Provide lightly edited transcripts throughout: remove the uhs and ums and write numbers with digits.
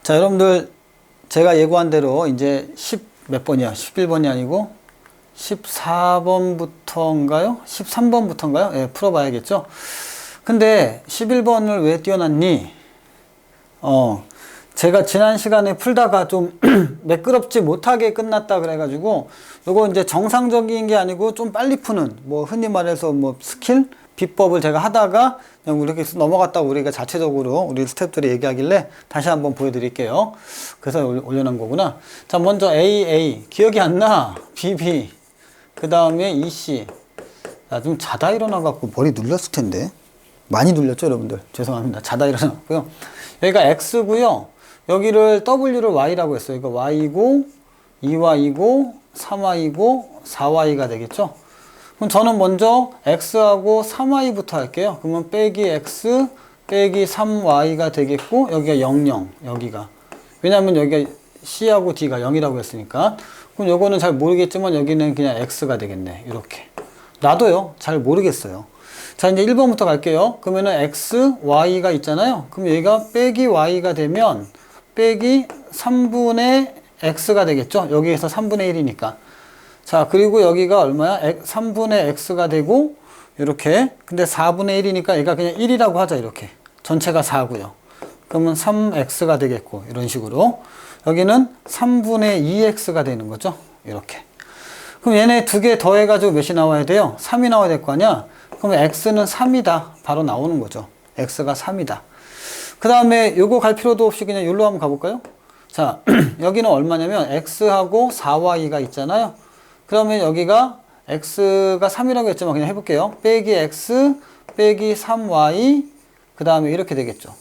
자, 여러분들 제가 예고한 대로 이제 10 몇 번이야? 11번이 아니고 14번부터인가요? 13번부터인가요? 예, 풀어봐야겠죠? 근데 11번을 왜 띄워놨니? 제가 지난 시간에 풀다가 좀 매끄럽지 못하게 끝났다 그래가지고 요거 이제 정상적인 게 아니고 좀 빨리 푸는 뭐 흔히 말해서 뭐 스킬? 비법을 제가 하다가 그냥 이렇게 넘어갔다고 우리가 자체적으로 우리 스태프들이 얘기하길래 다시 한번 보여드릴게요. 그래서 올려놓은 거구나. 자, 먼저 AA 기억이 안 나. BB 그 다음에 EC. 나 좀 자다 일어나갖고 머리 눌렸을 텐데 많이 눌렸죠 여러분들? 죄송합니다. 자다 일어나고요. 여기가 X고요. 여기를 W를 Y라고 했어요. 이거 Y고 2Y고 3Y고 4Y가 되겠죠. 그럼 저는 먼저 X하고 3Y부터 할게요. 그러면 빼기 X 빼기 3Y가 되겠고 여기가 00 여기가 왜냐면 여기가 C하고 D가 0이라고 했으니까 그럼 요거는 잘 모르겠지만 여기는 그냥 X가 되겠네. 이렇게 나도요 잘 모르겠어요. 자, 이제 1번부터 갈게요. 그러면은 X, Y가 있잖아요. 그럼 여기가 빼기 Y가 되면 빼기 3분의 X가 되겠죠. 여기에서 3분의 1이니까. 자, 그리고 여기가 얼마야? 3분의 X가 되고, 이렇게. 근데 4분의 1이니까 얘가 그냥 1이라고 하자, 이렇게. 전체가 4고요. 그러면 3X가 되겠고, 이런 식으로. 여기는 3분의 2X가 되는 거죠. 이렇게. 그럼 얘네 두 개 더해가지고 몇이 나와야 돼요? 3이 나와야 될 거 아니야? 그러면 X는 3이다. 바로 나오는 거죠. X가 3이다. 그 다음에 요거 갈 필요도 없이 그냥 여기로 한번 가볼까요? 자, 여기는 얼마냐면 X하고 4Y가 있잖아요. 그러면 여기가 X가 3이라고 했지만 그냥 해볼게요. 빼기 X 빼기 3Y 그 다음에 이렇게 되겠죠.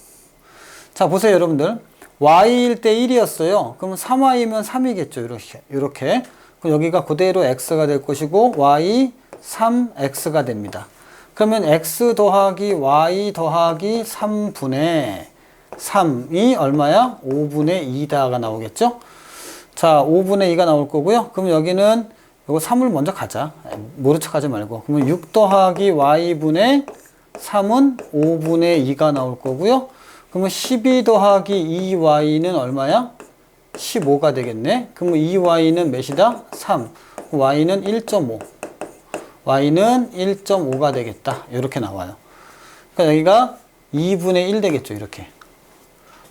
자, 보세요 여러분들. Y일 때 1이었어요. 그러면 3Y면 3이겠죠. 이렇게. 그럼 여기가 그대로 X가 될 것이고 Y 3X가 됩니다. 그러면 X 더하기 Y 더하기 3분의 3이 얼마야? 5분의 2다가 나오겠죠? 자, 5분의 2가 나올 거고요. 그럼 여기는 요거 3을 먼저 가자. 모른 척 하지 말고. 그러면 6 더하기 Y분의 3은 5분의 2가 나올 거고요. 그러면 12 더하기 2Y는 얼마야? 15가 되겠네. 그러면 2Y는 몇이다? 3. Y는 1.5. Y는 1.5가 되겠다. 이렇게 나와요. 그러니까 여기가 2분의 1 되겠죠. 이렇게.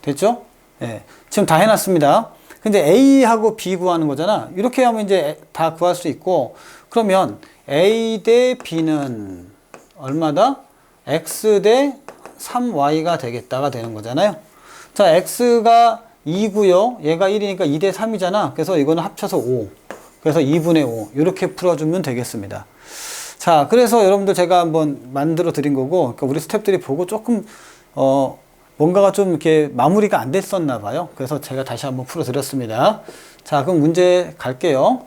됐죠? 예. 지금 다 해놨습니다. 근데 A하고 B 구하는 거잖아. 이렇게 하면 이제 다 구할 수 있고, 그러면 A 대 B는 얼마다? X 대 3Y가 되겠다가 되는 거잖아요. 자, X가 2고요. 얘가 1이니까 2 대 3이잖아. 그래서 이거는 합쳐서 5. 그래서 2분의 5. 이렇게 풀어주면 되겠습니다. 자, 그래서 여러분들 제가 한번 만들어 드린 거고, 그러니까 우리 스태프들이 보고 조금, 뭔가가 좀 이렇게 마무리가 안 됐었나 봐요. 그래서 제가 다시 한번 풀어 드렸습니다. 자, 그럼 문제 갈게요.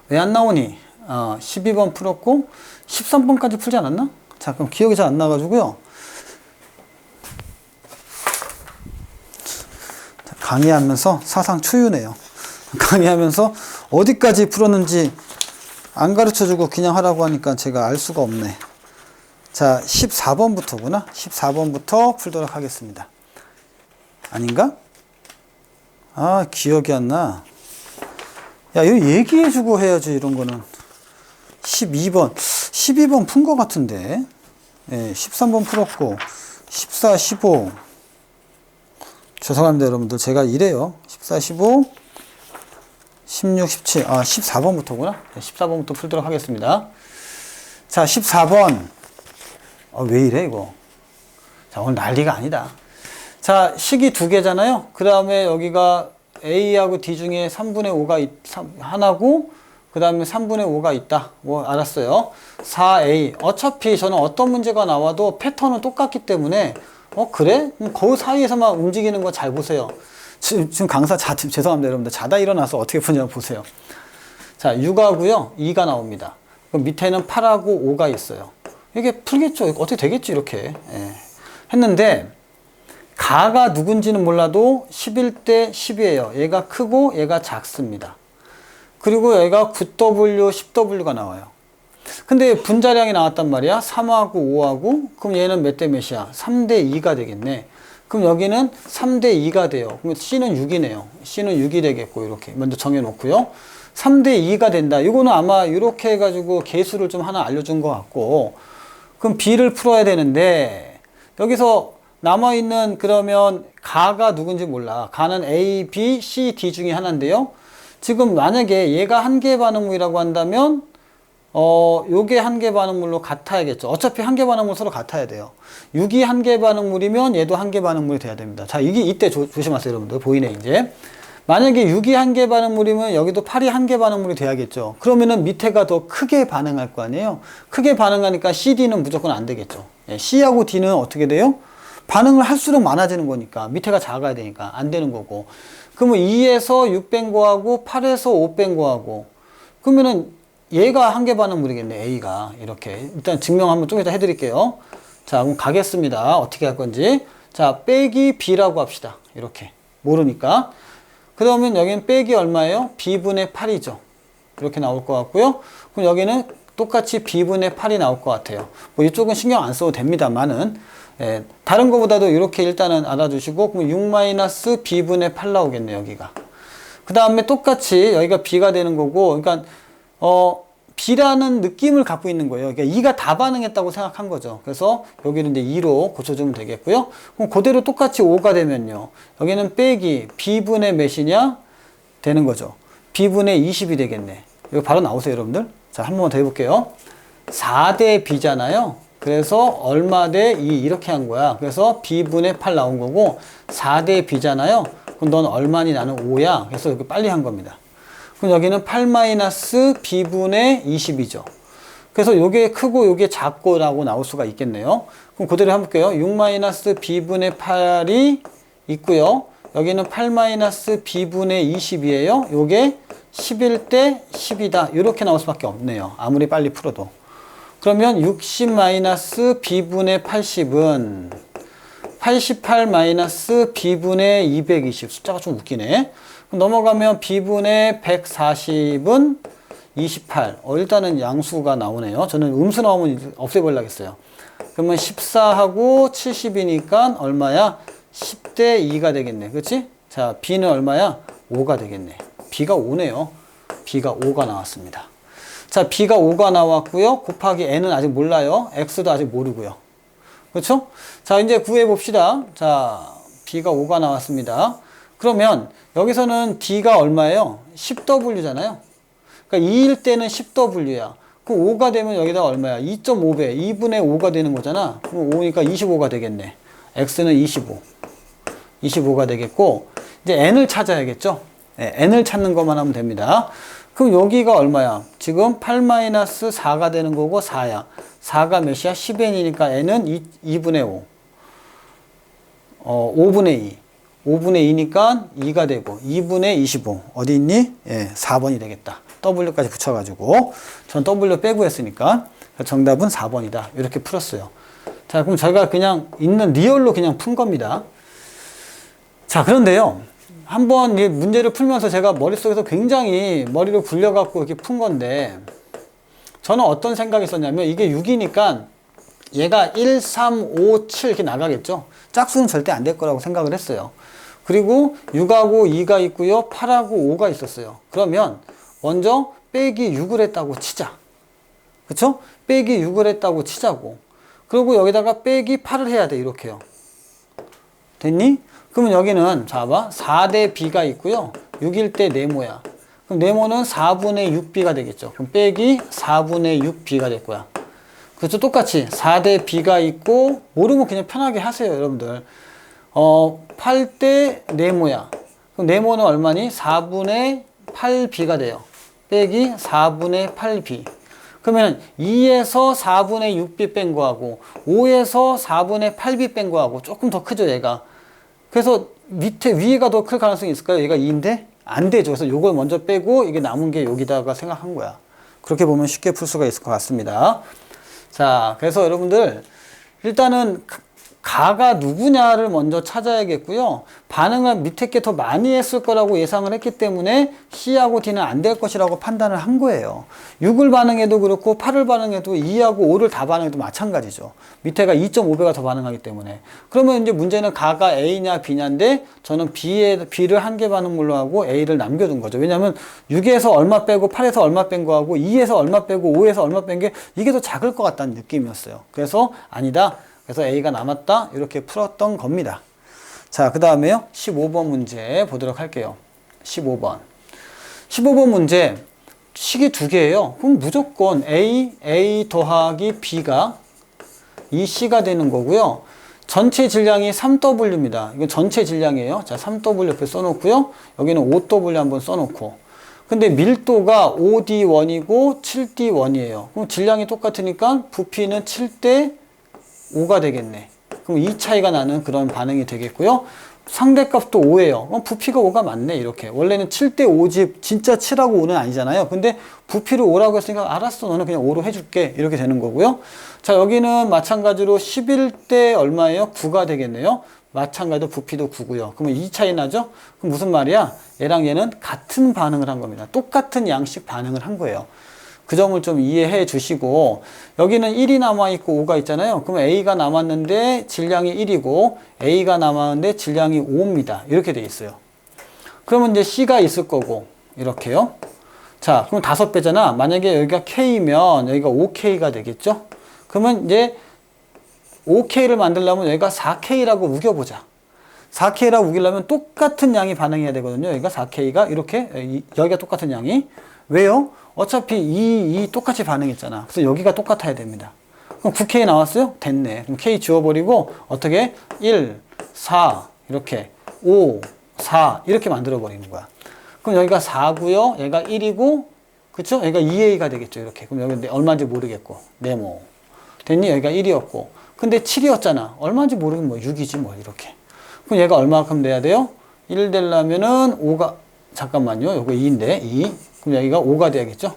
왜 안 나오니? 12번 풀었고, 13번까지 풀지 않았나? 자, 그럼 기억이 잘 안 나가지고요. 강의하면서 사상 초유네요. 강의하면서 어디까지 풀었는지 안 가르쳐주고 그냥 하라고 하니까 제가 알 수가 없네. 자, 14번부터구나. 14번부터 풀도록 하겠습니다. 아닌가? 아, 기억이 안 나. 야, 이거 얘기해주고 해야지, 이런 거는. 12번 푼 거 같은데. 예, 13번 풀었고, 14, 15. 죄송합니다, 여러분들. 제가 이래요. 14, 15, 16, 17. 14번부터구나. 14번부터 풀도록 하겠습니다. 자, 14번. 왜 이래, 이거? 자, 오늘 난리가 아니다. 자, 식이 두 개잖아요. 그 다음에 여기가 A하고 D 중에 3분의 5가 하나고, 그 다음에 3분의 5가 있다. 뭐, 알았어요. 4A. 어차피 저는 어떤 문제가 나와도 패턴은 똑같기 때문에, 그래? 그 사이에서만 움직이는 거 잘 보세요. 지금 강사 죄송합니다, 여러분들. 자다 일어나서 어떻게 푸냐고 보세요. 자, 6하고요, 2가 나옵니다. 그럼 밑에는 8하고 5가 있어요. 이게 풀겠죠? 어떻게 되겠지? 이렇게. 예. 했는데, 가가 누군지는 몰라도 11대 10이에요. 얘가 크고 얘가 작습니다. 그리고 얘가 9W, 10W가 나와요. 근데 분자량이 나왔단 말이야. 3하고 5하고. 그럼 얘는 몇 대 몇이야? 3대 2가 되겠네. 그럼 여기는 3대 2가 돼요. 그럼 C는 6이네요. C는 6이 되겠고, 이렇게 먼저 정해놓고요. 3대 2가 된다. 이거는 아마 이렇게 해가지고 개수를 좀 하나 알려준 것 같고, 그럼 B를 풀어야 되는데, 여기서 남아있는 그러면 가가 누군지 몰라. 가는 A, B, C, D 중에 하나인데요. 지금 만약에 얘가 한 개 반응물이라고 한다면, 요게 한 개 반응물로 같아야겠죠. 어차피 한 개 반응물 서로 같아야 돼요. 6이 한 개 반응물이면 얘도 한 개 반응물이 돼야 됩니다. 자, 이때 조심하세요, 여러분들. 보이네, 이제. 만약에 6이 한 개 반응물이면 여기도 8이 한 개 반응물이 돼야겠죠. 그러면은 밑에가 더 크게 반응할 거 아니에요? 크게 반응하니까 C, D는 무조건 안 되겠죠. 예, C하고 D는 어떻게 돼요? 반응을 할수록 많아지는 거니까. 밑에가 작아야 되니까. 안 되는 거고. 그러면 2에서 6 뺀 거하고 8에서 5 뺀 거하고. 그러면은 얘가 한 개 반응물이겠네, A가. 이렇게. 일단 증명 한번 좀 이따 해드릴게요. 자, 그럼 가겠습니다. 어떻게 할 건지. 자, 빼기 B라고 합시다. 이렇게. 모르니까. 그러면 여기는 빼기 얼마예요? B분의 8이죠. 이렇게 나올 것 같고요. 그럼 여기는 똑같이 B분의 8이 나올 것 같아요. 뭐 이쪽은 신경 안 써도 됩니다만은. 예, 다른 거보다도 이렇게 일단은 알아주시고, 그럼 6 B분의 8 나오겠네요, 여기가. 그 다음에 똑같이 여기가 B가 되는 거고, 그러니까, B라는 느낌을 갖고 있는 거예요. 그러니까 2가 다 반응했다고 생각한 거죠. 그래서 여기는 이제 2로 고쳐주면 되겠고요. 그럼 그대로 똑같이 5가 되면요. 여기는 빼기 B분의 몇이냐? 되는 거죠. B분의 20이 되겠네. 이거 바로 나오세요, 여러분들. 자, 한 번만 더 해볼게요. 4대 B잖아요. 그래서 얼마 대 2 이렇게 한 거야. 그래서 B분의 8 나온 거고 4대 B잖아요. 그럼 넌 얼마니? 나는 5야. 그래서 이렇게 빨리 한 겁니다. 그럼 여기는 8-B분의 20이죠. 그래서 요게 크고 요게 작고라고 나올 수가 있겠네요. 그럼 그대로 해볼게요. 6-B분의 8이 있고요. 여기는 8-B분의 20이에요. 요게 11대 10이다. 이렇게 나올 수밖에 없네요. 아무리 빨리 풀어도. 그러면 60-B분의 80은 88-B분의 220. 숫자가 좀 웃기네. 넘어가면 B분의 140은 28. 일단은 양수가 나오네요. 저는 음수 나오면 없애버리려고 했어요. 그러면 14하고 70이니까 얼마야? 10대 2가 되겠네. 그렇지? 자, B는 얼마야? 5가 되겠네. B가 5네요. B가 5가 나왔습니다. 자, B가 5가 나왔고요. 곱하기 N은 아직 몰라요. X도 아직 모르고요. 그렇죠? 자, 이제 구해 봅시다. 자, B가 5가 나왔습니다. 그러면 여기서는 D가 얼마예요? 10W잖아요. 그러니까 2일 때는 10W야. 그 5가 되면 여기다 얼마야? 2.5배. 2분의 5가 되는 거잖아. 그럼 5니까 25가 되겠네. X는 25. 25가 되겠고, 이제 N을 찾아야겠죠? 네, N을 찾는 것만 하면 됩니다. 그럼 여기가 얼마야? 지금 8-4가 되는 거고 4야. 4가 몇이야? 10N이니까 N은 2분의 5. 5분의 2. 5분의 2니까 2가 되고 2분의 25. 어디 있니? 예, 4번이 되겠다. W까지 붙여가지고 전 W 빼고 했으니까 정답은 4번이다. 이렇게 풀었어요. 자, 그럼 저희가 그냥 있는 리얼로 그냥 푼 겁니다. 자, 그런데요. 한번 이 문제를 풀면서 제가 머릿속에서 굉장히 머리를 굴려갖고 이렇게 푼 건데 저는 어떤 생각이 있었냐면 이게 6이니까 얘가 1, 3, 5, 7 이렇게 나가겠죠. 짝수는 절대 안 될 거라고 생각을 했어요. 그리고 6하고 2가 있고요. 8하고 5가 있었어요. 그러면 먼저 빼기 6을 했다고 치자. 그쵸? 빼기 6을 했다고 치자고. 그리고 여기다가 빼기 8을 해야 돼. 이렇게요. 됐니? 그러면 여기는 봐봐. 4대 B가 있고요. 6일 때 네모야. 그럼 네모는 4분의 6B가 되겠죠. 그럼 빼기 4분의 6B가 될 거야. 그렇죠? 똑같이 4대 B가 있고 모르면 그냥 편하게 하세요. 여러분들. 8대 네모야. 그럼 네모는 얼마니? 4분의 8B가 돼요. 빼기 4분의 8B. 그러면 2에서 4분의 6B 뺀 거하고 5에서 4분의 8B 뺀 거하고 조금 더 크죠, 얘가. 그래서 위에가 더 클 가능성이 있을까요? 얘가 2인데? 안 되죠. 그래서 요걸 먼저 빼고 이게 남은 게 여기다가 생각한 거야. 그렇게 보면 쉽게 풀 수가 있을 것 같습니다. 자, 그래서 여러분들 일단은 가가 누구냐를 먼저 찾아야겠고요. 반응을 밑에 게 더 많이 했을 거라고 예상을 했기 때문에 C하고 D는 안 될 것이라고 판단을 한 거예요. 6을 반응해도 그렇고 8을 반응해도 2하고 5를 다 반응해도 마찬가지죠. 밑에가 2.5배가 더 반응하기 때문에. 그러면 이제 문제는 가가 A냐 B냐인데 저는 B를 한 개 반응물로 하고 A를 남겨둔 거죠. 왜냐하면 6에서 얼마 빼고 8에서 얼마 뺀 거하고 2에서 얼마 빼고 5에서 얼마 뺀 게 이게 더 작을 것 같다는 느낌이었어요. 그래서 아니다. 그래서 A가 남았다. 이렇게 풀었던 겁니다. 자, 그 다음에요. 15번 문제 보도록 할게요. 15번. 15번 문제. 식이 두 개예요. 그럼 무조건 A 더하기 B가 이 C가 되는 거고요. 전체 질량이 3W입니다. 이건 전체 질량이에요. 자, 3W 옆에 써놓고요. 여기는 5W 한번 써놓고. 근데 밀도가 5D1이고 7D1이에요. 그럼 질량이 똑같으니까 부피는 7대 5가 되겠네. 그럼 이 차이가 나는 그런 반응이 되겠고요. 상대값도 5예요. 그럼 부피가 5가 맞네. 이렇게. 원래는 7대 5지 진짜 7하고 5는 아니잖아요. 근데 부피를 5라고 했으니까 알았어. 너는 그냥 5로 해줄게. 이렇게 되는 거고요. 자, 여기는 마찬가지로 11대 얼마예요? 9가 되겠네요. 마찬가지로 부피도 9고요. 그러면 이 차이 나죠? 그럼 무슨 말이야? 얘랑 얘는 같은 반응을 한 겁니다. 똑같은 양식 반응을 한 거예요. 그 점을 좀 이해해 주시고, 여기는 1이 남아있고 5가 있잖아요. 그럼 A가 남았는데 질량이 1이고 A가 남았는데 질량이 5입니다. 이렇게 돼 있어요. 그러면 이제 C가 있을 거고 이렇게요. 자, 그럼 5배잖아. 만약에 여기가 K면 여기가 5K가 되겠죠? 그러면 이제 5K를 만들려면 여기가 4K라고 우겨보자. 4K라고 우기려면 똑같은 양이 반응해야 되거든요. 여기가 4K가 이렇게, 여기가 똑같은 양이. 왜요? 어차피 이 똑같이 반응했잖아. 그래서 여기가 똑같아야 됩니다. 그럼 9K 나왔어요? 됐네. 그럼 K 지워버리고 어떻게? 1, 4 이렇게 5, 4 이렇게 만들어버리는 거야. 그럼 여기가 4고요. 얘가 1이고 그쵸? 여기가 2A가 되겠죠. 이렇게. 그럼 여기 얼마인지 모르겠고 네모. 됐니? 여기가 1이었고 근데 7이었잖아. 얼마인지 모르면 뭐 6이지 뭐 이렇게. 그럼 얘가 얼마큼 돼야 돼요? 1 되려면은 5가 잠깐만요. 요거 2인데 2. 그럼 여기가 5가 돼야겠죠?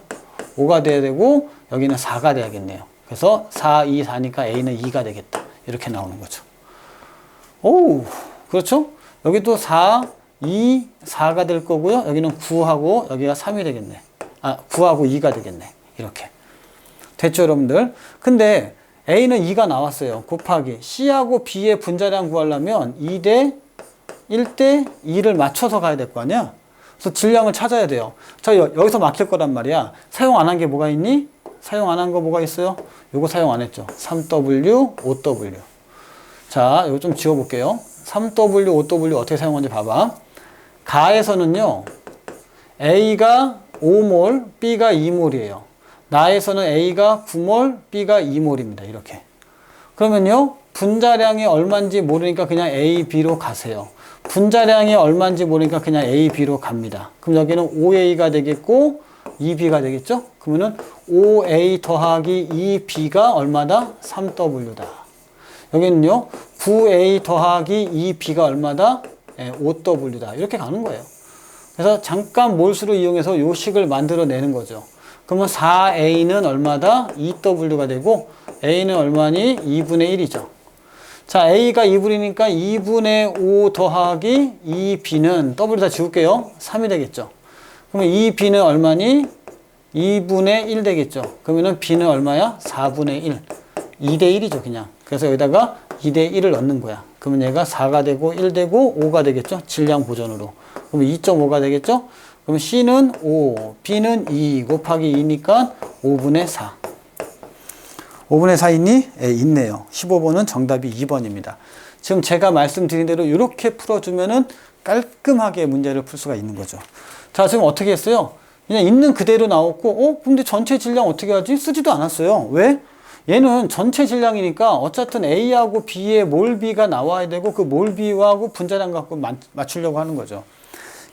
5가 돼야 되고 여기는 4가 돼야겠네요. 그래서 4, 2, 4니까 A는 2가 되겠다. 이렇게 나오는 거죠. 오, 그렇죠? 여기도 4, 2, 4가 될 거고요. 여기는 9하고 여기가 3이 되겠네. 아, 9하고 2가 되겠네. 이렇게. 됐죠, 여러분들? 근데 A는 2가 나왔어요. 곱하기 C하고 B의 분자량 구하려면 2대 1대 2를 맞춰서 가야 될 거 아니야? 그래서 질량을 찾아야 돼요. 자, 여기서 막힐 거란 말이야. 사용 안 한 게 뭐가 있니? 사용 안 한 거 뭐가 있어요? 요거 사용 안 했죠. 3W, 5W. 자, 이거 좀 지워볼게요. 3W, 5W 어떻게 사용하는지 봐봐. 가에서는요, A가 5몰, B가 2몰이에요. 나에서는 A가 9몰, B가 2몰입니다. 이렇게. 그러면요, 분자량이 얼마인지 모르니까 그냥 A, B로 가세요. 분자량이 얼마인지 모르니까 그냥 A, B로 갑니다. 그럼 여기는 5A가 되겠고 2B가 되겠죠? 그러면은 5A 더하기 2B가 얼마다? 3W다. 여기는요 9A 더하기 2B가 얼마다? 5W다. 이렇게 가는 거예요. 그래서 잠깐 몰수를 이용해서 요 식을 만들어내는 거죠. 그러면 4A는 얼마다? 2W가 되고 A는 얼마니? 2분의 1이죠. 자, A가 2분이니까 2분의 5 더하기 2B는 W 다 지울게요. 3이 되겠죠. 그러면 2B는 얼마니? 2분의 1 되겠죠. 그러면은 B는 얼마야? 4분의 1. 2대 1이죠, 그냥. 그래서 여기다가 2대 1을 넣는 거야. 그러면 얘가 4가 되고 1 되고 5가 되겠죠. 질량 보존으로. 그러면 2.5가 되겠죠. 그럼 C는 5, B는 2 곱하기 2니까 5분의 4. 5분의 4있니? 예, 있네요. 15번은 정답이 2번입니다. 지금 제가 말씀드린 대로 이렇게 풀어주면은 깔끔하게 문제를 풀 수가 있는 거죠. 자, 지금 어떻게 했어요? 그냥 있는 그대로 나왔고, 근데 전체 질량 어떻게 하지? 쓰지도 않았어요. 왜? 얘는 전체 질량이니까 어쨌든 A하고 B의 몰 B가 나와야 되고 그 몰 B하고 분자량 갖고 맞추려고 하는 거죠.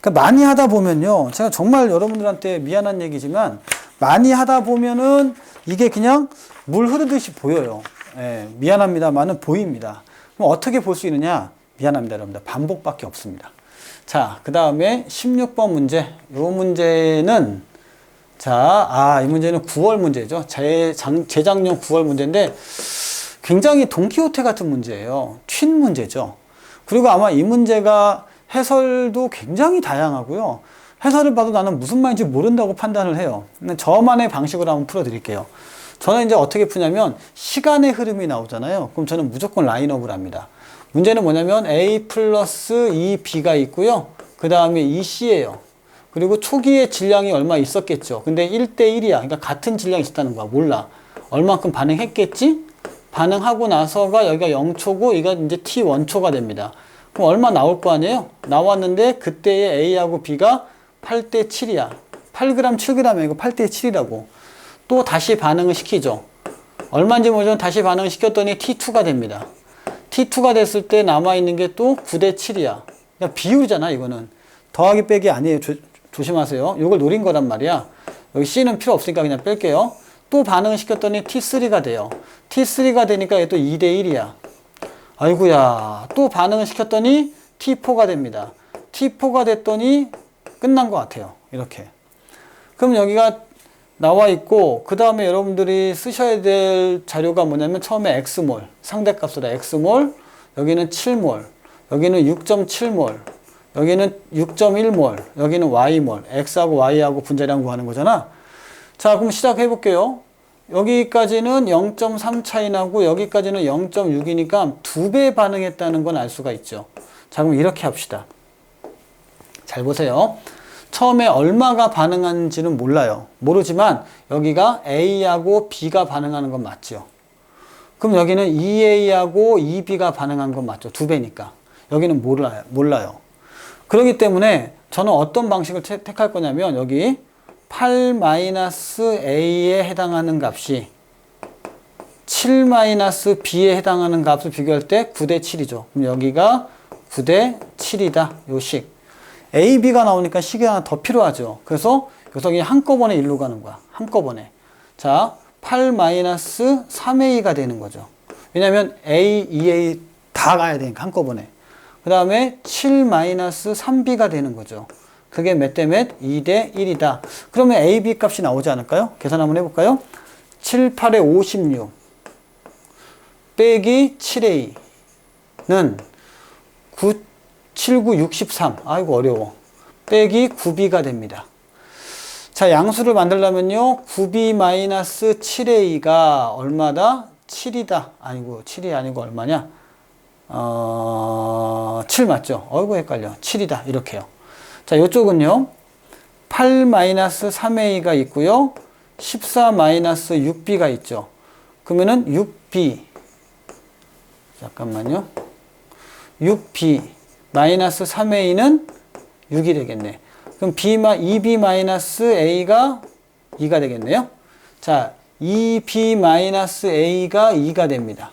그러니까 많이 하다 보면요. 제가 정말 여러분들한테 미안한 얘기지만 많이 하다 보면은 이게 그냥 물 흐르듯이 보여요. 예, 미안합니다만은 보입니다. 그럼 어떻게 볼 수 있느냐? 미안합니다, 여러분들. 반복밖에 없습니다. 자, 그 다음에 16번 문제. 이 문제는 자, 이 문제는 9월 문제죠. 재작년 9월 문제인데 굉장히 돈키호테 같은 문제예요. 튄 문제죠. 그리고 아마 이 문제가 해설도 굉장히 다양하고요. 해설을 봐도 나는 무슨 말인지 모른다고 판단을 해요. 저만의 방식으로 한번 풀어드릴게요. 저는 이제 어떻게 푸냐면 시간의 흐름이 나오잖아요. 그럼 저는 무조건 라인업을 합니다. 문제는 뭐냐면 A 플러스 2B가 있고요. 그 다음에 2C예요. 그리고 초기에 질량이 얼마 있었겠죠. 근데 1대1이야. 그러니까 같은 질량이 있었다는 거야. 몰라. 얼만큼 반응했겠지? 반응하고 나서가 여기가 0초고 여기가 이제 T1초가 됩니다. 그럼 얼마 나올 거 아니에요? 나왔는데 그때의 A하고 B가 8대 7이야. 8g, 7g이야. 이거 8대 7이라고. 또 다시 반응을 시키죠. 얼마인지 모르지만 다시 반응을 시켰더니 T2가 됩니다. T2가 됐을 때 남아있는 게 또 9대 7이야. 그러니까 비율이잖아, 이거는. 더하기 빼기 아니에요. 조심하세요. 이걸 노린 거란 말이야. 여기 C는 필요 없으니까 그냥 뺄게요. 또 반응을 시켰더니 T3가 돼요. T3가 되니까 얘 또 2대 1이야. 아이고야. 또 반응을 시켰더니 T4가 됩니다. T4가 됐더니 끝난 것 같아요. 이렇게. 그럼 여기가 나와 있고, 그 다음에 여러분들이 쓰셔야 될 자료가 뭐냐면 처음에 X몰, 상대값으로 X몰, 여기는 7몰, 여기는 6.7몰, 여기는 6.1몰, 여기는 Y몰, X하고 Y하고 분자량 구하는 거잖아. 자, 그럼 시작해 볼게요. 여기까지는 0.3 차이 나고 여기까지는 0.6이니까 2배 반응했다는 건 알 수가 있죠. 자, 그럼 이렇게 합시다. 잘 보세요. 처음에 얼마가 반응하는지는 몰라요. 모르지만 여기가 A하고 B가 반응하는 건 맞죠. 그럼 여기는 2A하고 2B가 반응한 건 맞죠. 2배니까. 여기는 몰라요. 그렇기 때문에 저는 어떤 방식을 택할 거냐면 여기 8-A에 해당하는 값이 7-B에 해당하는 값을 비교할 때 9대 7이죠. 그럼 여기가 9대 7이다. 요 식. A, B가 나오니까 식이 하나 더 필요하죠. 그래서 여기서 한꺼번에 일로 가는 거야. 한꺼번에. 자, 8-3A가 되는 거죠. 왜냐면 A, 2A 다 가야 되니까 한꺼번에. 그 다음에 7-3B가 되는 거죠. 그게 몇 대 몇? 2대 1이다. 그러면 A, B 값이 나오지 않을까요? 계산 한번 해볼까요? 7, 8에 56 빼기 7A는 9, 7, 9, 63. 아이고 어려워. 빼기 9B가 됩니다. 자, 양수를 만들려면요. 9B-7A가 얼마다? 7이다. 아니고 7이 아니고 얼마냐? 7 맞죠? 어이구 헷갈려. 7이다. 이렇게요. 자, 이쪽은요. 8-3A가 있고요. 14-6B가 있죠. 그러면은 6B. 잠깐만요. 6B-3A는 6이 되겠네. 그럼 2B-A가 2가 되겠네요. 자, 2B-A가 2가 됩니다.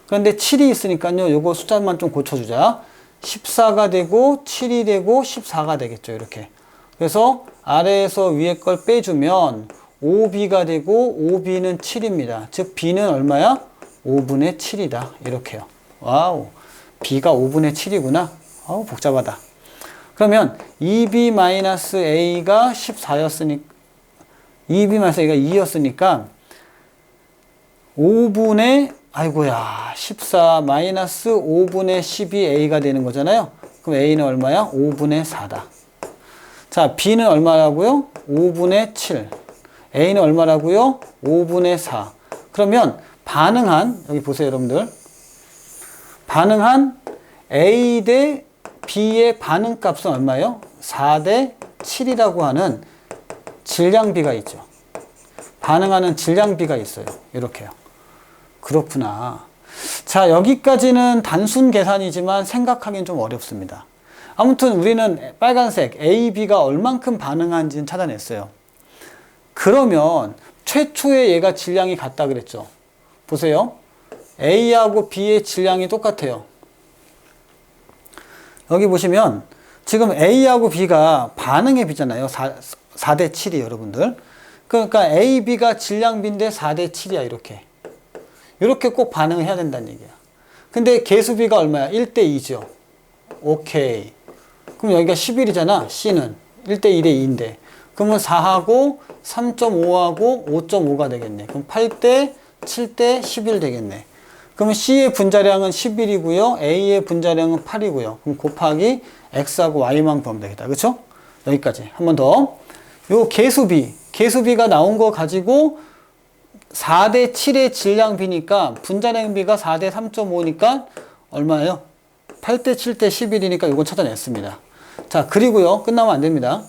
그런데 7이 있으니까요. 요거 숫자만 좀 고쳐주자. 14가 되고 7이 되고 14가 되겠죠. 이렇게. 그래서 아래에서 위에 걸 빼주면 5B가 되고 5B는 7입니다. 즉 B는 얼마야? 5분의 7이다. 이렇게요. 와우. B가 5분의 7이구나. 아우 복잡하다. 그러면 2B-A가 14였으니까 2B-A가 2였으니까 5분의 아이고야 14-5분의 12 A가 되는 거잖아요. 그럼 A는 얼마야? 5분의 4다. 자, B는 얼마라고요? 5분의 7. A는 얼마라고요? 5분의 4. 그러면 반응한 여기 보세요 여러분들. 반응한 A 대 B의 반응값은 얼마예요? 4대 7이라고 하는 질량비가 있죠. 반응하는 질량비가 있어요. 이렇게요. 그렇구나. 자, 여기까지는 단순 계산이지만 생각하기는 좀 어렵습니다. 아무튼 우리는 빨간색 A, B가 얼만큼 반응한지는 찾아냈어요. 그러면 최초에 얘가 질량이 같다 그랬죠. 보세요. A하고 B의 질량이 똑같아요. 여기 보시면 지금 A하고 B가 반응의 비잖아요. 4대 7이 여러분들. 그러니까 A, B가 질량비인데 4대 7이야 이렇게. 이렇게 꼭 반응을 해야 된다는 얘기야. 근데 개수비가 얼마야? 1대 2죠. 오케이. 그럼 여기가 11이잖아. C는 1대 1대 2인데. 그러면 4하고 3.5하고 5.5가 되겠네. 그럼 8대 7대 11 되겠네. 그러면 C의 분자량은 11이고요. A의 분자량은 8이고요. 그럼 곱하기 X하고 Y만 구하면 되겠다. 그쵸? 여기까지. 한 번 더. 요 개수비가 나온 거 가지고 4대 7의 질량비니까 분자량비가 4대 3.5니까 얼마예요? 8대 7대 11이니까 이건 찾아냈습니다. 자, 그리고요. 끝나면 안 됩니다.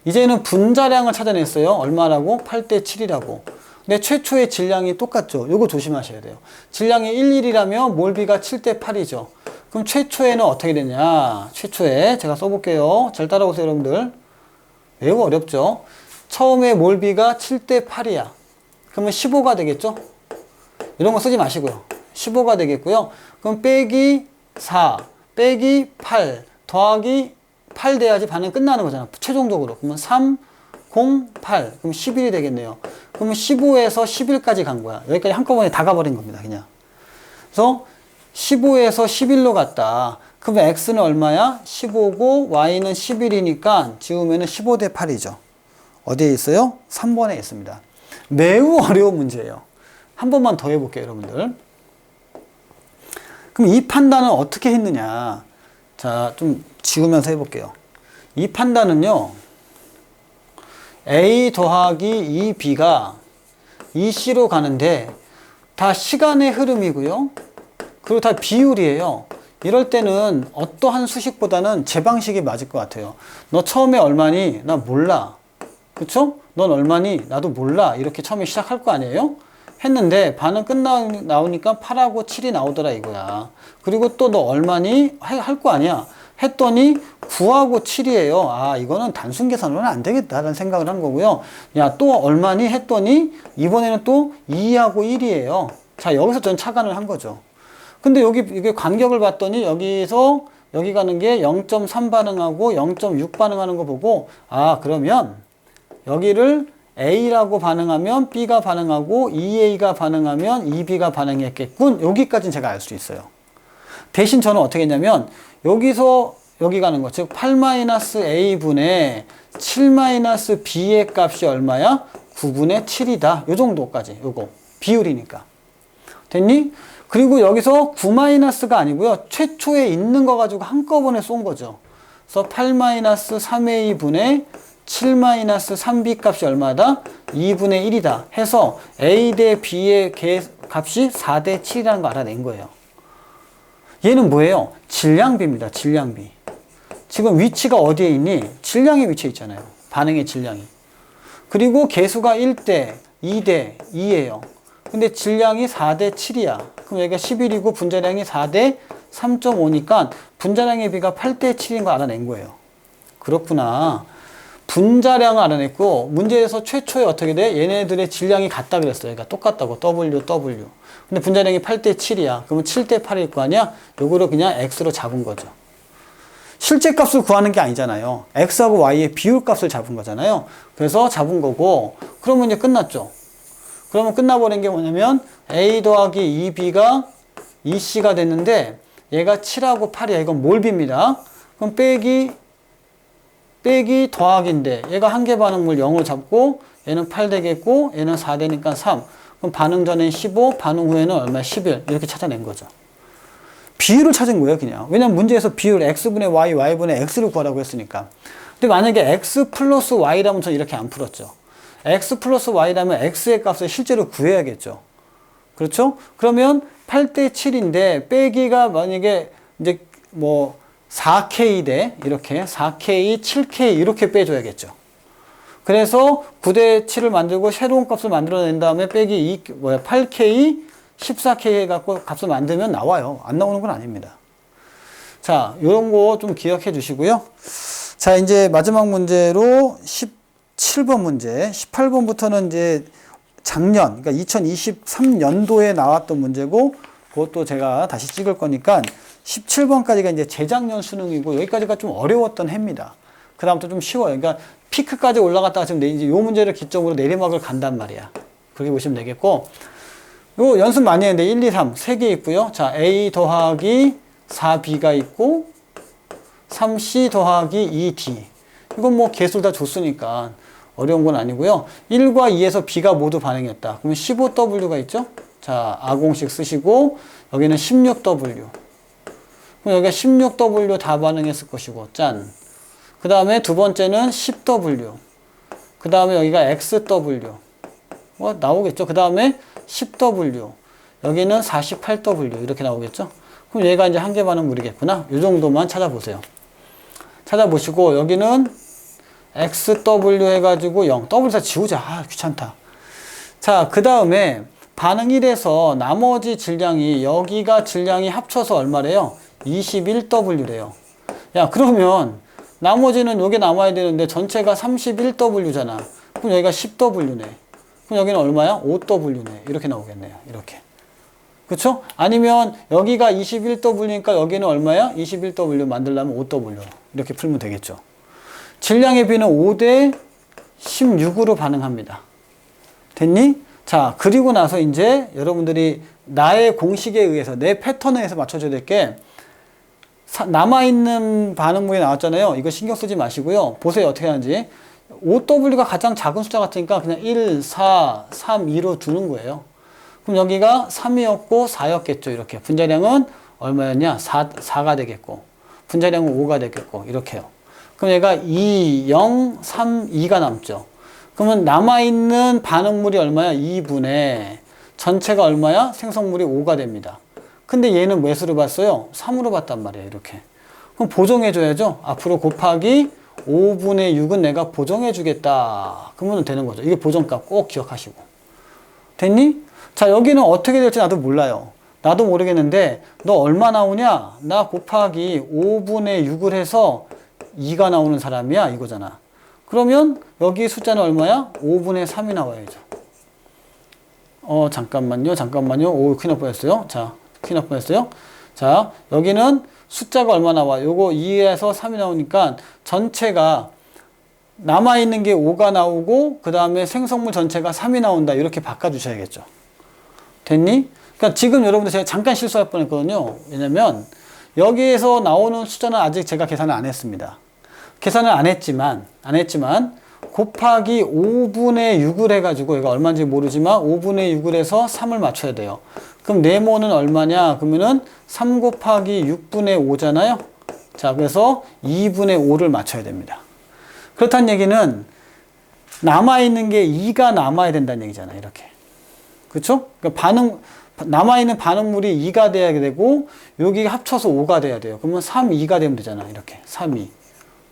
이제는 분자량을 찾아냈어요. 얼마라고? 8대 7이라고. 근데 최초의 질량이 똑같죠. 요거 조심하셔야 돼요. 질량이 11이라면 몰비가 7대 8이죠. 그럼 최초에는 어떻게 되냐? 최초에 제가 써볼게요. 잘 따라오세요, 여러분들. 매우 어렵죠? 처음에 몰비가 7대 8이야. 그러면 15가 되겠죠? 이런 거 쓰지 마시고요. 15가 되겠고요. 그럼 빼기 4, 빼기 8, 더하기 8 돼야지 반응 끝나는 거잖아. 최종적으로. 그러면 3, 0, 8. 그럼 11이 되겠네요. 그러면 15에서 11까지 간 거야. 여기까지 한꺼번에 다 가버린 겁니다. 그냥. 그래서 15에서 11로 갔다. 그러면 X는 얼마야? 15고 Y는 11이니까 지우면은 15대 8이죠. 어디에 있어요? 3번에 있습니다. 매우 어려운 문제예요. 한 번만 더 해볼게요, 여러분들. 그럼 이 판단은 어떻게 했느냐? 자, 좀 지우면서 해볼게요. 이 판단은요, A 더하기 2B가 2C로 가는데 다 시간의 흐름이고요. 그리고 다 비율이에요. 이럴 때는 어떠한 수식보다는 제 방식이 맞을 것 같아요. 너 처음에 얼마니? 나 몰라. 그쵸? 넌 얼마니? 나도 몰라. 이렇게 처음에 시작할 거 아니에요? 했는데 반응 나오니까 8하고 7이 나오더라 이거야. 그리고 또 너 얼마니? 할 거 아니야. 했더니 9하고 7이에요. 아, 이거는 단순 계산으로는 안 되겠다라는 생각을 한 거고요. 야, 또 얼마니? 했더니 이번에는 또 2하고 1이에요. 자, 여기서 전 착안을 한 거죠. 근데 여기 이게 간격을 봤더니 여기서 여기 가는 게 0.3 반응하고 0.6 반응하는 거 보고, 아, 그러면 여기를 A라고 반응하면 B가 반응하고 2A가 반응하면 2B가 반응했겠군. 여기까지는 제가 알 수 있어요. 대신 저는 어떻게 했냐면 여기서 여기 가는 거, 즉 8-A분의 7-B의 값이 얼마야? 9분의 7이다. 요 정도까지. 요거 비율이니까. 됐니? 그리고 여기서 9-가 아니고요. 최초에 있는 거 가지고 한꺼번에 쏜 거죠. 그래서 8-3A분의 7-3B 값이 얼마다? 2분의 1이다 해서 A 대 B의 값이 4대 7이라는 거 알아낸 거예요. 얘는 뭐예요? 질량비입니다. 질량비. 지금 위치가 어디에 있니? 질량의 위치에 있잖아요. 반응의 질량이. 그리고 개수가 1대, 2대, 2예요. 근데 질량이 4대 7이야. 그럼 여기가 11이고 분자량이 4대 3.5니까 분자량의 비가 8대 7인 거 알아낸 거예요. 그렇구나. 분자량을 알아냈고 문제에서 최초에 어떻게 돼? 얘네들의 질량이 같다 그랬어요. 그러니까 똑같다고. W. 근데 분자량이 8대 7이야. 그러면 7대 8일 거 아니야? 요거를 그냥 X로 잡은 거죠. 실제 값을 구하는 게 아니잖아요. X하고 Y의 비율 값을 잡은 거잖아요. 그래서 잡은 거고, 그러면 이제 끝났죠. 그러면 끝나버린 게 뭐냐면 A 더하기 2B가 2C가 됐는데 얘가 7하고 8이야. 이건 몰비입니다. 그럼 빼기 더하기인데 얘가 한계 반응물 0으로 잡고 얘는 8 되겠고 얘는 4 되니까 3. 그럼 반응 전엔 15, 반응 후에는 얼마? 11. 이렇게 찾아낸 거죠. 비율을 찾은 거예요, 그냥. 왜냐면 문제에서 비율 X분의 Y, Y분의 X를 구하라고 했으니까. 근데 만약에 X 플러스 Y라면 저는 이렇게 안 풀었죠. X 플러스 Y라면 X의 값을 실제로 구해야겠죠. 그렇죠? 그러면 8대 7인데 빼기가 만약에 이제 뭐 4K 대 이렇게 4K, 7K 이렇게 빼줘야겠죠. 그래서 9대 7을 만들고 새로운 값을 만들어낸 다음에 빼기 8K, 14K 해갖고 값을 만들면 나와요. 안 나오는 건 아닙니다. 자, 요런 거 좀 기억해 주시고요. 자, 이제 마지막 문제로 17번 문제. 18번부터는 이제 작년, 그러니까 2023년도에 나왔던 문제고, 그것도 제가 다시 찍을 거니까 17번까지가 이제 재작년 수능이고, 여기까지가 좀 어려웠던 해입니다. 그 다음부터 좀 쉬워요. 그러니까 피크까지 올라갔다가 지금 이제 요 문제를 기점으로 내리막을 간단 말이야. 그렇게 보시면 되겠고, 요 연습 많이 했는데 1, 2, 3 세 개 있고요. 자, A 더하기 4B가 있고 3C 더하기 2D. 이건 뭐 개수를 다 줬으니까 어려운 건 아니고요. 1과 2에서 B가 모두 반응했다. 그러면 15W가 있죠? 자, 아공식 쓰시고 여기는 16W. 그럼 여기가 16W 다 반응했을 것이고, 짠. 그 다음에 두 번째는 10W. 그 다음에 여기가 XW. 뭐, 나오겠죠? 그 다음에 10W. 여기는 48W. 이렇게 나오겠죠? 그럼 얘가 이제 한 개 반응물이겠구나. 이 정도만 찾아보세요. 찾아보시고, 여기는 XW 해가지고 0. W 다 지우자. 아, 귀찮다. 자, 그 다음에 반응 1에서 나머지 질량이, 여기가 질량이 합쳐서 얼마래요? 21W래요. 야, 그러면 나머지는 여기 남아야 되는데 전체가 31W잖아. 그럼 여기가 10W네. 그럼 여기는 얼마야? 5W네. 이렇게 나오겠네요. 이렇게. 그쵸? 아니면 여기가 21W니까 여기는 얼마야? 21W 만들려면 5W. 이렇게 풀면 되겠죠. 질량의 비는 5대 16으로 반응합니다. 됐니? 자, 그리고 나서 이제 여러분들이 나의 공식에 의해서, 내 패턴에 의해서 맞춰줘야 될 게, 남아있는 반응물이 나왔잖아요. 이거 신경 쓰지 마시고요. 보세요. 어떻게 하는지. 5W가 가장 작은 숫자 같으니까 그냥 1, 4, 3, 2로 두는 거예요. 그럼 여기가 3이었고 4였겠죠. 이렇게. 분자량은 얼마였냐? 4가 되겠고. 분자량은 5가 되겠고. 이렇게요. 그럼 얘가 2, 0, 3, 2가 남죠. 그러면 남아있는 반응물이 얼마야? 2분의 전체가 얼마야? 생성물이 5가 됩니다. 근데 얘는 몇으로 봤어요? 3으로 봤단 말이에요. 이렇게. 그럼 보정해줘야죠. 앞으로 곱하기 5분의 6은 내가 보정해주겠다. 그러면 되는 거죠. 이게 보정값 꼭 기억하시고. 됐니? 자, 여기는 어떻게 될지 나도 몰라요. 나도 모르겠는데 너 얼마 나오냐? 나 곱하기 5분의 6을 해서 2가 나오는 사람이야. 이거잖아. 그러면 여기 숫자는 얼마야? 5분의 3이 나와야죠. 잠깐만요. 오, 큰일 날 뻔했어요. 자, 큰일 날 뻔했어요. 자, 여기는 숫자가 얼마 나와? 요거 2에서 3이 나오니까 전체가 남아있는 게 5가 나오고 그 다음에 생성물 전체가 3이 나온다. 이렇게 바꿔주셔야겠죠. 됐니? 그러니까 지금 여러분들 제가 잠깐 실수할 뻔했거든요. 왜냐면 여기에서 나오는 숫자는 아직 제가 계산을 안 했습니다. 계산을 안 했지만 곱하기 5분의 6을 해가지고 얘가 얼마인지 모르지만 5분의 6을 해서 3을 맞춰야 돼요. 그럼 네모는 얼마냐? 그러면은 3 곱하기 6분의 5잖아요. 자, 그래서 2분의 5를 맞춰야 됩니다. 그렇다는 얘기는 남아있는 게 2가 남아야 된다는 얘기잖아요. 이렇게. 그쵸? 그러니까 남아있는 반응물이 2가 돼야 되고 여기 합쳐서 5가 돼야 돼요. 그러면 3, 2가 되면 되잖아. 이렇게. 3, 2.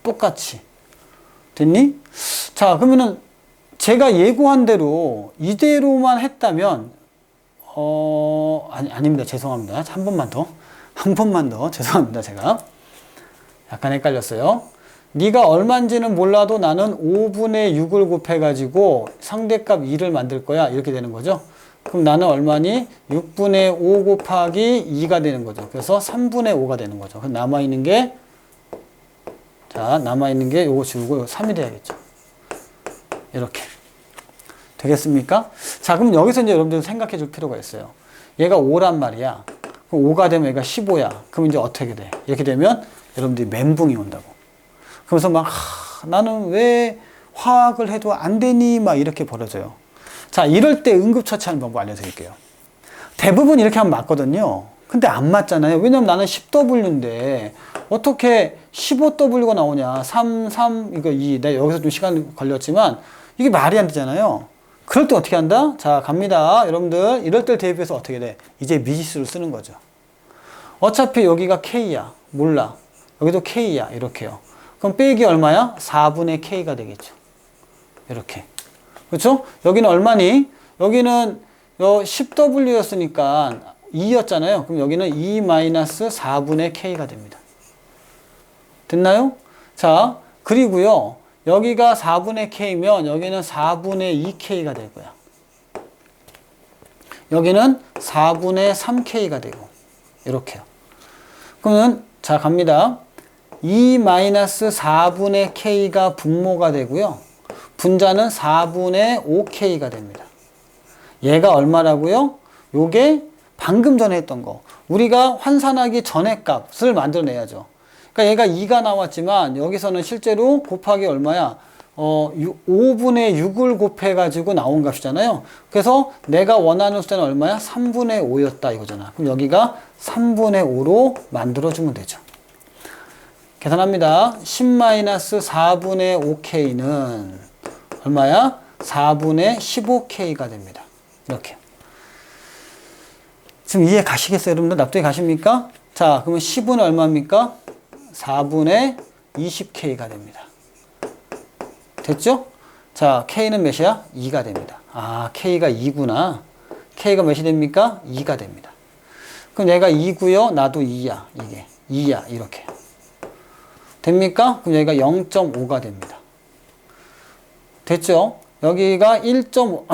똑같이. 됐니? 자, 그러면은 제가 예고한 대로 이대로만 했다면 아닙니다. 죄송합니다. 한 번만 더. 죄송합니다. 제가 약간 헷갈렸어요. 네가 얼마인지는 몰라도 나는 5분의 6을 곱해가지고 상대값 2를 만들 거야. 이렇게 되는 거죠. 그럼 나는 얼마니? 6분의 5 곱하기 2가 되는 거죠. 그래서 3분의 5가 되는 거죠. 그럼 남아있는 게 요거 지우고 요거 3이 돼야겠죠. 이렇게. 되겠습니까? 자, 그럼 여기서 이제 여러분들 생각해 줄 필요가 있어요. 얘가 5란 말이야. 그럼 5가 되면 얘가 15야. 그럼 이제 어떻게 돼? 이렇게 되면 여러분들이 멘붕이 온다고. 그러면서 막, 나는 왜 화학을 해도 안 되니? 막 이렇게 벌어져요. 자, 이럴 때 응급처치하는 방법 알려드릴게요. 대부분 이렇게 하면 맞거든요. 근데 안 맞잖아요. 왜냐면 나는 10W인데 어떻게 15W가 나오냐. 3, 이거 2. 내가 여기서 좀 시간 걸렸지만 이게 말이 안 되잖아요. 그럴 때 어떻게 한다? 자, 갑니다. 여러분들 이럴 때 대비해서 어떻게 돼? 이제 미지수를 쓰는 거죠. 어차피 여기가 K야. 몰라. 여기도 K야. 이렇게요. 그럼 빼기 얼마야? 4분의 K가 되겠죠. 이렇게. 그렇죠? 여기는 얼마니? 여기는 10W였으니까 2였잖아요. 그럼 여기는 2-4분의 K가 됩니다. 됐나요? 자, 그리고요. 여기가 4분의 K면 여기는 4분의 2K가 될 거야. 여기는 4분의 3K가 되고 이렇게요. 그러면 자, 갑니다. 2-4분의 K가 분모가 되고요. 분자는 4분의 5K가 됩니다. 얘가 얼마라고요? 요게 방금 전에 했던 거. 우리가 환산하기 전의 값을 만들어내야죠. 그러니까 얘가 2가 나왔지만 여기서는 실제로 곱하기 얼마야? 5분의 6을 곱해가지고 나온 값이잖아요. 그래서 내가 원하는 숫자는 얼마야? 3분의 5였다 이거잖아. 그럼 여기가 3분의 5로 만들어주면 되죠. 계산합니다. 10-4분의 5K는 얼마야? 4분의 15K가 됩니다. 이렇게. 지금 이해 가시겠어요? 여러분들 납득이 가십니까? 자, 그러면 10은 얼마입니까? 4분의 20K가 됩니다. 됐죠? 자, K는 몇이야? 2가 됩니다. 아, K가 2구나. K가 몇이 됩니까? 2가 됩니다. 그럼 얘가 2구요. 나도 2야. 이게 2야. 이렇게. 됩니까? 그럼 여기가 0.5가 됩니다. 됐죠? 여기가 1.5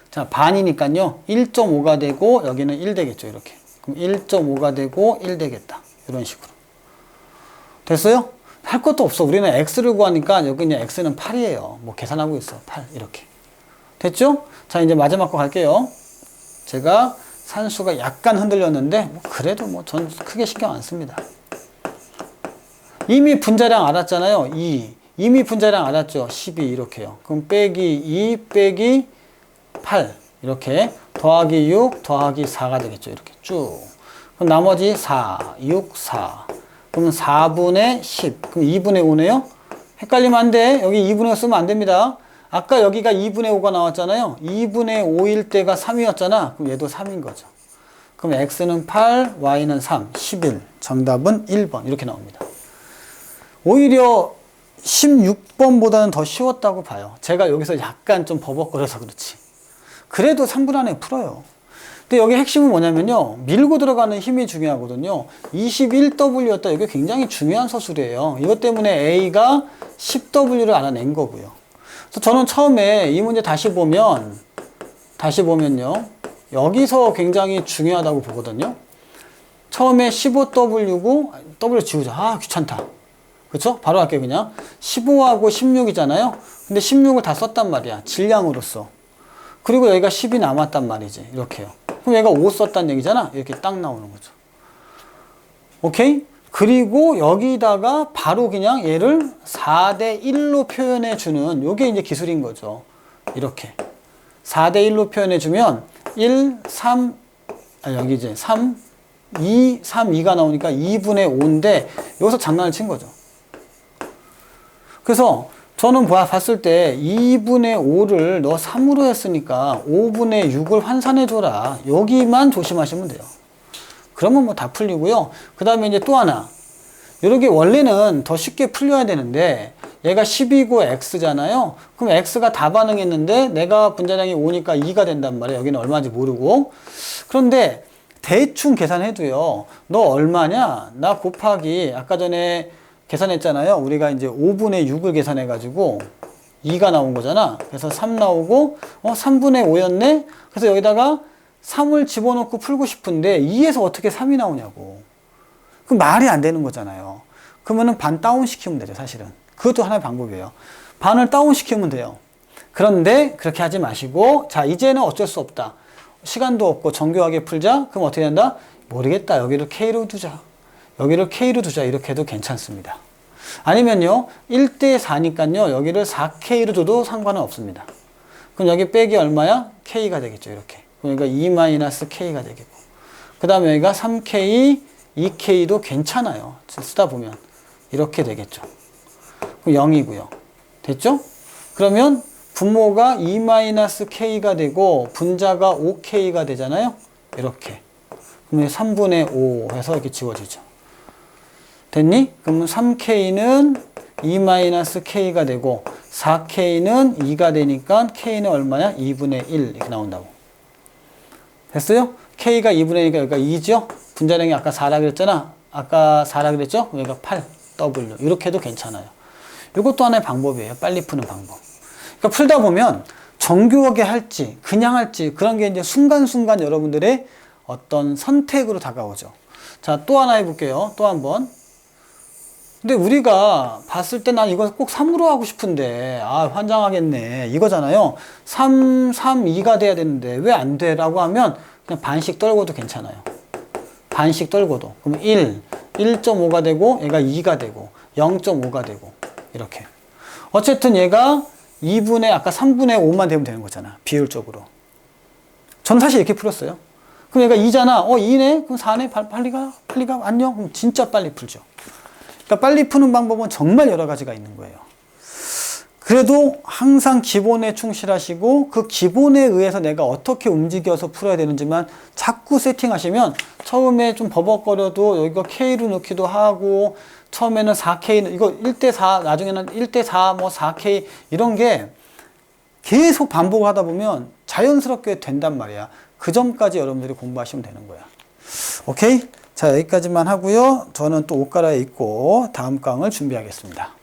자, 반이니까요. 1.5가 되고 여기는 1 되겠죠. 이렇게. 그럼 1.5가 되고 1 되겠다. 이런 식으로. 됐어요? 할 것도 없어. 우리는 x를 구하니까 여기 그냥 x는 8이에요. 뭐 계산하고 있어. 8 이렇게. 됐죠? 자, 이제 마지막 거 갈게요. 제가 산수가 약간 흔들렸는데 뭐 그래도 뭐 전 크게 신경 안 씁니다. 이미 분자량 알았잖아요. 2. 이미 분자량 알았죠. 12 이렇게요. 그럼 빼기 2 빼기 8 이렇게 더하기 6 더하기 4가 되겠죠. 이렇게 쭉. 그럼 나머지 4, 6, 4. 그러면 4분의 10. 그럼 2분의 5네요. 헷갈리면 안 돼. 여기 2분의 5 쓰면 안 됩니다. 아까 여기가 2분의 5가 나왔잖아요. 2분의 5일 때가 3이었잖아. 그럼 얘도 3인 거죠. 그럼 x는 8, y는 3, 11. 정답은 1번. 이렇게 나옵니다. 오히려 16번보다는 더 쉬웠다고 봐요. 제가 여기서 약간 좀 버벅거려서 그렇지. 그래도 3분 안에 풀어요. 근데 여기 핵심은 뭐냐면요. 밀고 들어가는 힘이 중요하거든요. 21W였다. 이게 굉장히 중요한 서술이에요. 이것 때문에 A가 10W를 알아낸 거고요. 그래서 저는 처음에 이 문제 다시 보면요. 여기서 굉장히 중요하다고 보거든요. 처음에 15W고, W 지우자. 아, 귀찮다. 그쵸? 바로 할게요, 그냥. 15하고 16이잖아요. 근데 16을 다 썼단 말이야. 질량으로서. 그리고 여기가 10이 남았단 말이지. 이렇게요. 그럼 얘가 5 썼단 얘기잖아. 이렇게 딱 나오는 거죠. 오케이? 그리고 여기다가 바로 그냥 얘를 4대 1로 표현해 주는 요게 이제 기술인 거죠. 이렇게. 4대 1로 표현해 주면 1, 3, 여기 이제 3, 2, 3, 2가 나오니까 2분의 5인데 여기서 장난을 친 거죠. 그래서 저는 봤을 때 2분의 5를 너 3으로 했으니까 5분의 6을 환산해줘라. 여기만 조심하시면 돼요. 그러면 뭐 다 풀리고요. 그 다음에 이제 또 하나. 이렇게 원래는 더 쉽게 풀려야 되는데 얘가 10이고 x잖아요. 그럼 x가 다 반응했는데 내가 분자량이 5니까 2가 된단 말이에요. 여기는 얼마인지 모르고. 그런데 대충 계산해도요. 너 얼마냐? 나 곱하기 아까 전에 계산했잖아요. 우리가 이제 5분의 6을 계산해가지고 2가 나온 거잖아. 그래서 3 나오고 3분의 5였네. 그래서 여기다가 3을 집어넣고 풀고 싶은데 2에서 어떻게 3이 나오냐고. 그 말이 안 되는 거잖아요. 그러면은 반 다운 시키면 되죠, 사실은. 그것도 하나의 방법이에요. 반을 다운 시키면 돼요. 그런데 그렇게 하지 마시고 자, 이제는 어쩔 수 없다. 시간도 없고 정교하게 풀자. 그럼 어떻게 된다? 모르겠다. 여기를 K로 두자. 여기를 K로 두자. 이렇게 해도 괜찮습니다. 아니면요. 1대 4니까요. 여기를 4K로 둬도 상관은 없습니다. 그럼 여기 빼기 얼마야? K가 되겠죠. 이렇게. 그러니까 2-K가 되겠고. 그 다음에 여기가 3K, 2K도 괜찮아요. 쓰다 보면. 이렇게 되겠죠. 그럼 0이고요. 됐죠? 그러면 분모가 2-K가 되고 분자가 5K가 되잖아요. 이렇게. 그러면 3분의 5 해서 이렇게 지워지죠. 됐니? 그러면 3K는 2-K가 되고 4K는 2가 되니까 K는 얼마야? 2분의 1 이렇게 나온다고. 됐어요? K가 2분의 1이니까 여기가 2죠? 분자량이 아까 4라 그랬잖아. 아까 4라 그랬죠? 여기가 8W. 이렇게 해도 괜찮아요. 이것도 하나의 방법이에요. 빨리 푸는 방법. 그러니까 풀다 보면 정교하게 할지 그냥 할지 그런 게 이제 순간순간 여러분들의 어떤 선택으로 다가오죠. 자, 또 하나 해볼게요. 또 한 번. 근데 우리가 봤을 때 난 이거 꼭 3으로 하고 싶은데 아 환장하겠네 이거잖아요. 3, 3, 2가 돼야 되는데 왜 안 돼? 라고 하면 그냥 반씩 떨고도 괜찮아요. 반씩 떨고도. 그럼 1, 1.5가 되고 얘가 2가 되고 0.5가 되고 이렇게. 어쨌든 얘가 2분의 아까 3분의 5만 되면 되는 거잖아. 비율적으로. 전 사실 이렇게 풀었어요. 그럼 얘가 2잖아. 2네? 그럼 4네? 빨리 가? 빨리 가? 안녕? 그럼 진짜 빨리 풀죠. 그러니까 빨리 푸는 방법은 정말 여러 가지가 있는 거예요. 그래도 항상 기본에 충실하시고 그 기본에 의해서 내가 어떻게 움직여서 풀어야 되는지만 자꾸 세팅하시면 처음에 좀 버벅거려도 여기가 K로 넣기도 하고 처음에는 4K, 이거 1대4, 나중에는 1대4, 뭐 4K 이런 게 계속 반복하다 보면 자연스럽게 된단 말이야. 그 점까지 여러분들이 공부하시면 되는 거야. 오케이? 자, 여기까지만 하고요. 저는 또 옷 갈아입고 다음 강을 준비하겠습니다.